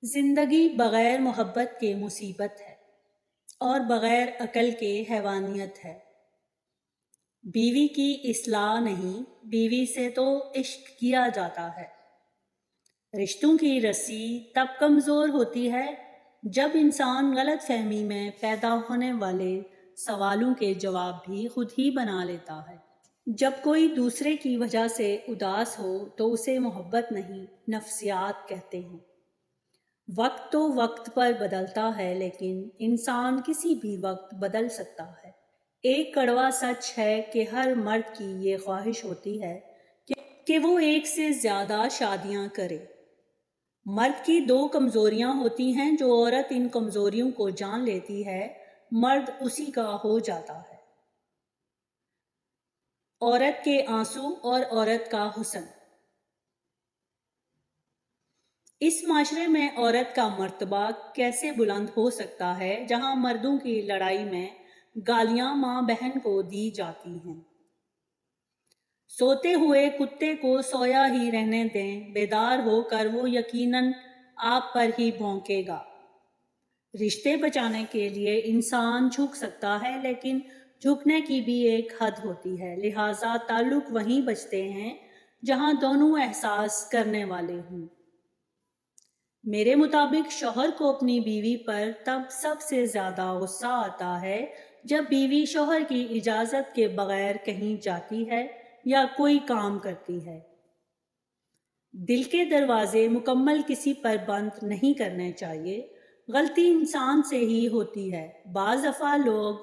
زندگی بغیر محبت کے مصیبت ہے اور بغیر عقل کے حیوانیت ہے۔ بیوی کی اصلاح نہیں، بیوی سے تو عشق کیا جاتا ہے۔ رشتوں کی رسی تب کمزور ہوتی ہے جب انسان غلط فہمی میں پیدا ہونے والے سوالوں کے جواب بھی خود ہی بنا لیتا ہے۔ جب کوئی دوسرے کی وجہ سے اداس ہو تو اسے محبت نہیں، نفسیات کہتے ہیں۔ وقت تو وقت پر بدلتا ہے، لیکن انسان کسی بھی وقت بدل سکتا ہے۔ ایک کڑوا سچ ہے کہ ہر مرد کی یہ خواہش ہوتی ہے کہ وہ ایک سے زیادہ شادیاں کرے۔ مرد کی دو کمزوریاں ہوتی ہیں، جو عورت ان کمزوریوں کو جان لیتی ہے، مرد اسی کا ہو جاتا ہے۔ عورت کے آنسو اور عورت کا حسن۔ اس معاشرے میں عورت کا مرتبہ کیسے بلند ہو سکتا ہے جہاں مردوں کی لڑائی میں گالیاں ماں بہن کو دی جاتی ہیں؟ سوتے ہوئے کتے کو سویا ہی رہنے دیں، بیدار ہو کر وہ یقیناً آپ پر ہی بھونکے گا۔ رشتے بچانے کے لیے انسان جھک سکتا ہے، لیکن جھکنے کی بھی ایک حد ہوتی ہے، لہٰذا تعلق وہیں بچتے ہیں جہاں دونوں احساس کرنے والے ہوں۔ میرے مطابق شوہر کو اپنی بیوی پر تب سب سے زیادہ غصہ آتا ہے جب بیوی شوہر کی اجازت کے بغیر کہیں جاتی ہے یا کوئی کام کرتی ہے۔ دل کے دروازے مکمل کسی پر بند نہیں کرنے چاہیے، غلطی انسان سے ہی ہوتی ہے۔ بعض دفعہ لوگ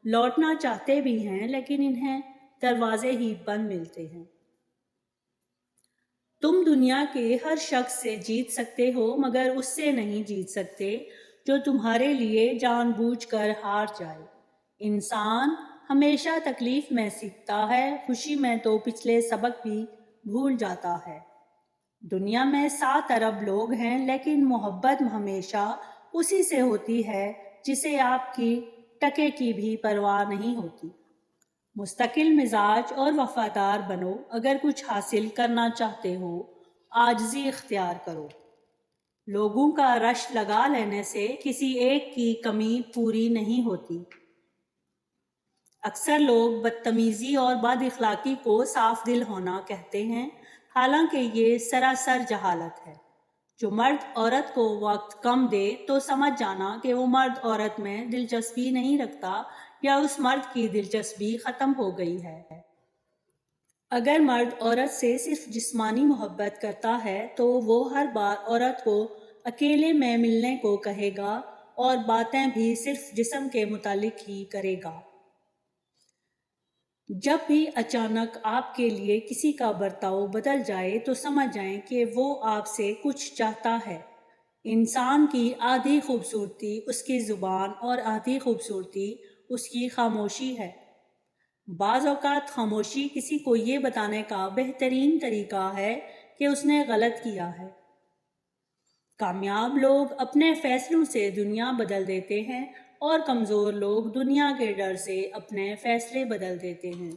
لوٹنا چاہتے بھی ہیں، لیکن انہیں دروازے ہی بند ملتے ہیں۔ تم دنیا کے ہر شخص سے جیت سکتے ہو، مگر اس سے نہیں جیت سکتے جو تمہارے لیے جان بوجھ کر ہار جائے۔ انسان ہمیشہ تکلیف میں سیکھتا ہے، خوشی میں تو پچھلے سبق بھی بھول جاتا ہے۔ دنیا میں 7 ارب لوگ ہیں، لیکن محبت ہمیشہ اسی سے ہوتی ہے جسے آپ کی ٹکے کی بھی پرواہ نہیں ہوتی۔ مستقل مزاج اور وفادار بنو، اگر کچھ حاصل کرنا چاہتے ہو عاجزی اختیار کرو۔ لوگوں کا رش لگا لینے سے کسی ایک کی کمی پوری نہیں ہوتی۔ اکثر لوگ بدتمیزی اور بد اخلاقی کو صاف دل ہونا کہتے ہیں، حالانکہ یہ سراسر جہالت ہے۔ جو مرد عورت کو وقت کم دے تو سمجھ جانا کہ وہ مرد عورت میں دلچسپی نہیں رکھتا یا اس مرد کی دلچسپی ختم ہو گئی ہے۔ اگر مرد عورت سے صرف جسمانی محبت کرتا ہے تو وہ ہر بار عورت کو اکیلے میں ملنے کو کہے گا اور باتیں بھی صرف جسم کے متعلق ہی کرے گا۔ جب بھی اچانک آپ کے لیے کسی کا برتاؤ بدل جائے تو سمجھ جائیں کہ وہ آپ سے کچھ چاہتا ہے۔ انسان کی آدھی خوبصورتی اس کی زبان اور آدھی خوبصورتی اس کی خاموشی ہے۔ بعض اوقات خاموشی کسی کو یہ بتانے کا بہترین طریقہ ہے کہ اس نے غلط کیا ہے۔ کامیاب لوگ اپنے فیصلوں سے دنیا بدل دیتے ہیں اور کمزور لوگ دنیا کے ڈر سے اپنے فیصلے بدل دیتے ہیں۔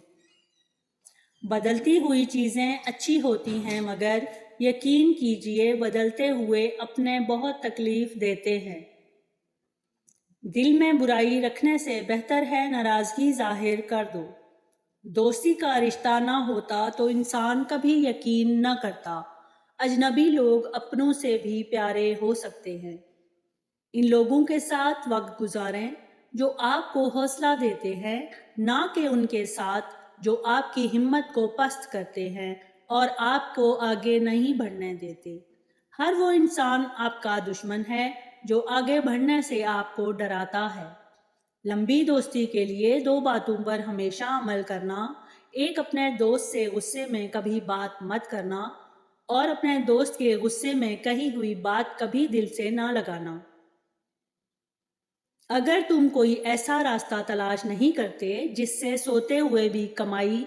بدلتی ہوئی چیزیں اچھی ہوتی ہیں، مگر یقین کیجئے بدلتے ہوئے اپنے بہت تکلیف دیتے ہیں۔ دل میں برائی رکھنے سے بہتر ہے ناراضگی ظاہر کر دو۔ دوستی کا رشتہ نہ ہوتا تو انسان کبھی یقین نہ کرتا۔ اجنبی لوگ اپنوں سے بھی پیارے ہو سکتے ہیں۔ ان لوگوں کے ساتھ وقت گزاریں جو آپ کو حوصلہ دیتے ہیں، نہ کہ ان کے ساتھ جو آپ کی ہمت کو پست کرتے ہیں اور آپ کو آگے نہیں بڑھنے دیتے۔ ہر وہ انسان آپ کا دشمن ہے جو آگے بڑھنے سے آپ کو ڈراتا ہے۔ لمبی دوستی کے لیے 2 باتوں پر ہمیشہ عمل کرنا: ایک، اپنے دوست سے غصے میں کبھی بات مت کرنا، اور اپنے دوست کے غصے میں کہی ہوئی بات کبھی دل سے نہ لگانا۔ اگر تم کوئی ایسا راستہ تلاش نہیں کرتے جس سے سوتے ہوئے بھی کمائی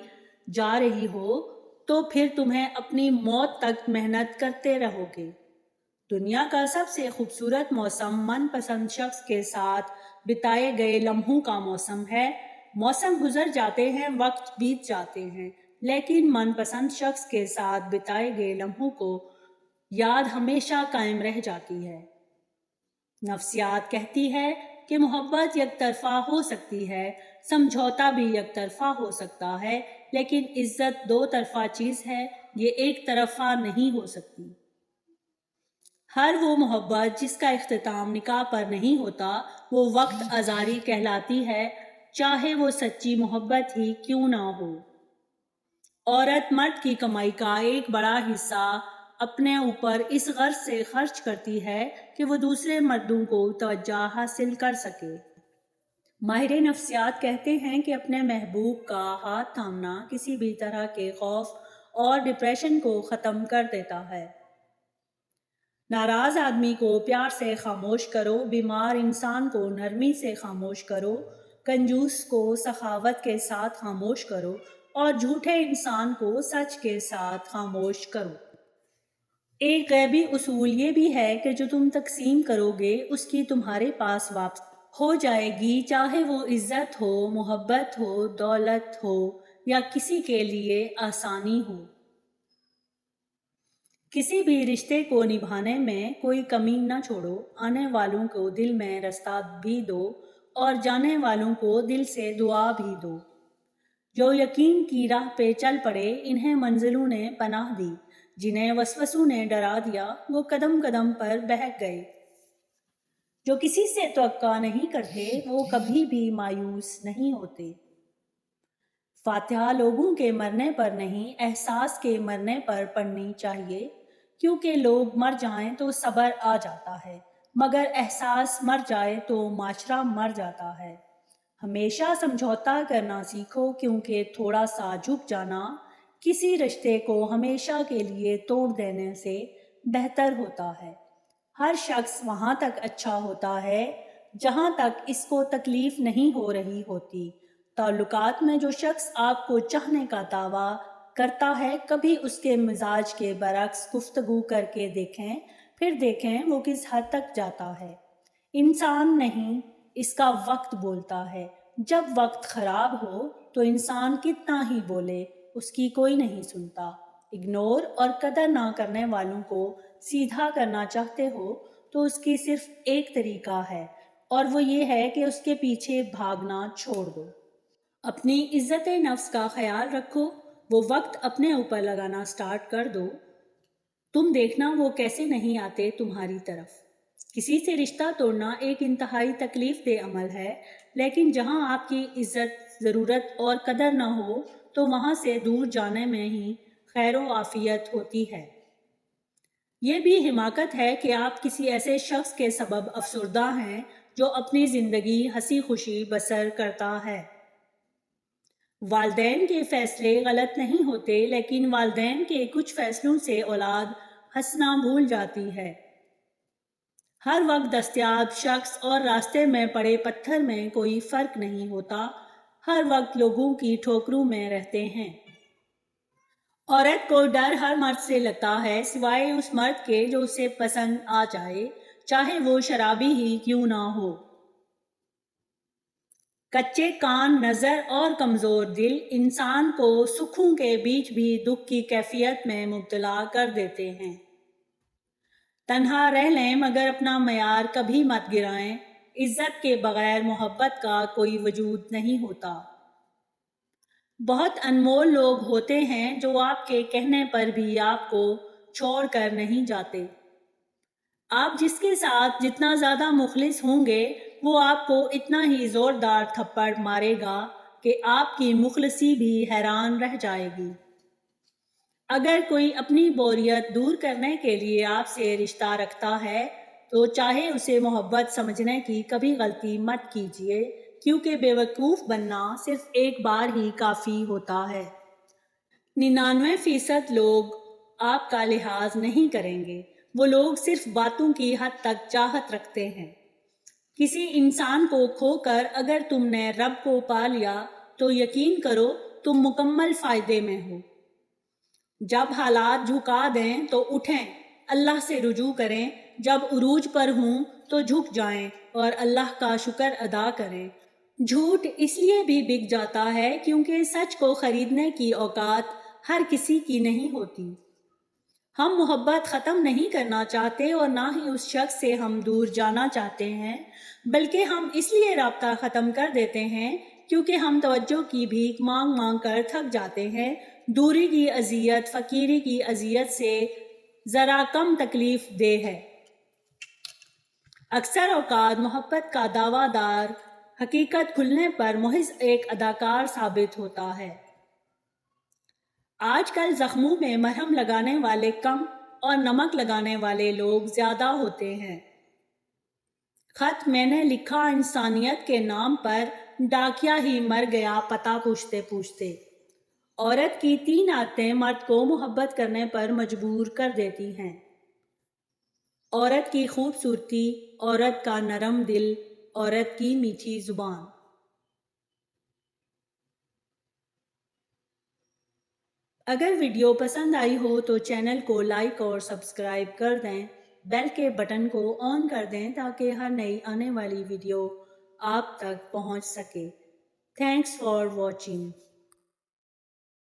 جا رہی ہو تو پھر تمہیں اپنی موت تک محنت کرتے رہو گے۔ دنیا کا سب سے خوبصورت موسم من پسند شخص کے ساتھ بتائے گئے لمحوں کا موسم ہے۔ موسم گزر جاتے ہیں، وقت بیت جاتے ہیں، لیکن من پسند شخص کے ساتھ بتائے گئے لمحوں کو یاد ہمیشہ قائم رہ جاتی ہے۔ نفسیات کہتی ہے کہ محبت یک طرفہ ہو سکتی ہے، سمجھوتا بھی یک طرفہ ہو سکتا ہے، لیکن عزت دو طرفہ چیز ہے، یہ ایک طرفہ نہیں ہو سکتی۔ ہر وہ محبت جس کا اختتام نکاح پر نہیں ہوتا وہ وقت آزاری کہلاتی ہے، چاہے وہ سچی محبت ہی کیوں نہ ہو۔ عورت مرد کی کمائی کا ایک بڑا حصہ اپنے اوپر اس غرض سے خرچ کرتی ہے کہ وہ دوسرے مردوں کو توجہ حاصل کر سکے۔ ماہر نفسیات کہتے ہیں کہ اپنے محبوب کا ہاتھ تھامنا کسی بھی طرح کے خوف اور ڈپریشن کو ختم کر دیتا ہے۔ ناراض آدمی کو پیار سے خاموش کرو، بیمار انسان کو نرمی سے خاموش کرو، کنجوس کو سخاوت کے ساتھ خاموش کرو اور جھوٹے انسان کو سچ کے ساتھ خاموش کرو۔ ایک غیبی اصول یہ بھی ہے کہ جو تم تقسیم کرو گے اس کی تمہارے پاس واپس ہو جائے گی، چاہے وہ عزت ہو، محبت ہو، دولت ہو یا کسی کے لیے آسانی ہو۔ کسی بھی رشتے کو نبھانے میں کوئی کمی نہ چھوڑو، آنے والوں کو دل میں رستہ بھی دو اور جانے والوں کو دل سے دعا بھی دو۔ جو یقین کی راہ پہ چل پڑے انہیں منزلوں نے پناہ دی، جنہیں وسوسوں نے ڈرا دیا وہ قدم قدم پر بہک گئے۔ جو کسی سے توقع نہیں کرتے وہ کبھی بھی مایوس نہیں ہوتے۔ فاتحہ لوگوں کے مرنے پر نہیں، احساس کے مرنے پر پڑھنی چاہیے، کیونکہ لوگ مر جائیں تو صبر آ جاتا ہے، مگر احساس مر جائے تو معاشرہ مر جاتا ہے۔ ہمیشہ سمجھوتا کرنا سیکھو، کیونکہ تھوڑا سا جھک جانا کسی رشتے کو ہمیشہ کے لیے توڑ دینے سے بہتر ہوتا ہے۔ ہر شخص وہاں تک اچھا ہوتا ہے جہاں تک اس کو تکلیف نہیں ہو رہی ہوتی۔ تعلقات میں جو شخص آپ کو چاہنے کا دعویٰ کرتا ہے کبھی اس کے مزاج کے برعکس گفتگو کر کے دیکھیں، پھر دیکھیں وہ کس حد تک جاتا ہے۔ انسان نہیں، اس کا وقت بولتا ہے۔ جب وقت خراب ہو تو انسان کتنا ہی بولے اس کی کوئی نہیں سنتا۔ اگنور اور قدر نہ کرنے والوں کو سیدھا کرنا چاہتے ہو تو اس کی صرف ایک طریقہ ہے اور وہ یہ ہے کہ اس کے پیچھے بھاگنا چھوڑ دو۔ اپنی عزت نفس کا خیال رکھو، وہ وقت اپنے اوپر لگانا سٹارٹ کر دو، تم دیکھنا وہ کیسے نہیں آتے تمہاری طرف۔ کسی سے رشتہ توڑنا ایک انتہائی تکلیف دہ عمل ہے، لیکن جہاں آپ کی عزت، ضرورت اور قدر نہ ہو تو وہاں سے دور جانے میں ہی خیر و عافیت ہوتی ہے۔ یہ بھی حماقت ہے کہ آپ کسی ایسے شخص کے سبب افسردہ ہیں جو اپنی زندگی ہنسی خوشی بسر کرتا ہے۔ والدین کے فیصلے غلط نہیں ہوتے، لیکن والدین کے کچھ فیصلوں سے اولاد ہنسنا بھول جاتی ہے۔ ہر وقت دستیاب شخص اور راستے میں پڑے پتھر میں کوئی فرق نہیں ہوتا، ہر وقت لوگوں کی ٹھوکروں میں رہتے ہیں۔ عورت کو ڈر ہر مرد سے لگتا ہے سوائے اس مرد کے جو اسے پسند آ جائے، چاہے وہ شرابی ہی کیوں نہ ہو۔ کچے کان، نظر اور کمزور دل انسان کو سکھوں کے بیچ بھی دکھ کی کیفیت میں مبتلا کر دیتے ہیں۔ تنہا رہ لیں مگر اپنا معیار کبھی مت گرائیں، عزت کے بغیر محبت کا کوئی وجود نہیں ہوتا۔ بہت انمول لوگ ہوتے ہیں جو آپ کے کہنے پر بھی آپ کو چھوڑ کر نہیں جاتے۔ آپ جس کے ساتھ جتنا زیادہ مخلص ہوں گے وہ آپ کو اتنا ہی زوردار تھپڑ مارے گا کہ آپ کی مخلصی بھی حیران رہ جائے گی۔ اگر کوئی اپنی بوریت دور کرنے کے لیے آپ سے رشتہ رکھتا ہے تو چاہے اسے محبت سمجھنے کی کبھی غلطی مت کیجیے، کیونکہ بے وقوف بننا صرف ایک بار ہی کافی ہوتا ہے۔ 99% لوگ آپ کا لحاظ نہیں کریں گے، وہ لوگ صرف باتوں کی حد تک چاہت رکھتے ہیں۔ کسی انسان کو کھو کر اگر تم نے رب کو پا لیا تو یقین کرو تم مکمل فائدے میں ہو۔ جب حالات جھکا دیں تو اٹھیں، اللہ سے رجوع کریں، جب عروج پر ہوں تو جھک جائیں اور اللہ کا شکر ادا کریں۔ جھوٹ اس لیے بھی بک جاتا ہے کیونکہ سچ کو خریدنے کی اوقات ہر کسی کی نہیں ہوتی۔ ہم محبت ختم نہیں کرنا چاہتے اور نہ ہی اس شخص سے ہم دور جانا چاہتے ہیں، بلکہ ہم اس لیے رابطہ ختم کر دیتے ہیں کیونکہ ہم توجہ کی بھیک مانگ مانگ کر تھک جاتے ہیں۔ دوری کی اذیت فقیری کی اذیت سے ذرا کم تکلیف دہ ہے۔ اکثر اوقات محبت کا دعویٰ دار حقیقت کھلنے پر محض ایک اداکار ثابت ہوتا ہے۔ آج کل زخموں میں مرہم لگانے والے کم اور نمک لگانے والے لوگ زیادہ ہوتے ہیں۔ خط میں نے لکھا انسانیت کے نام پر، ڈاکیا ہی مر گیا پتہ پوچھتے پوچھتے۔ عورت کی 3 عادتیں مرد کو محبت کرنے پر مجبور کر دیتی ہیں۔ عورت کی خوبصورتی، عورت کا نرم دل، عورت کی میٹھی زبان۔ اگر ویڈیو پسند آئی ہو تو چینل کو لائک اور سبسکرائب کر دیں، بیل کے بٹن کو آن کر دیں تاکہ ہر نئی آنے والی ویڈیو آپ تک پہنچ سکے۔ Thanks for watching.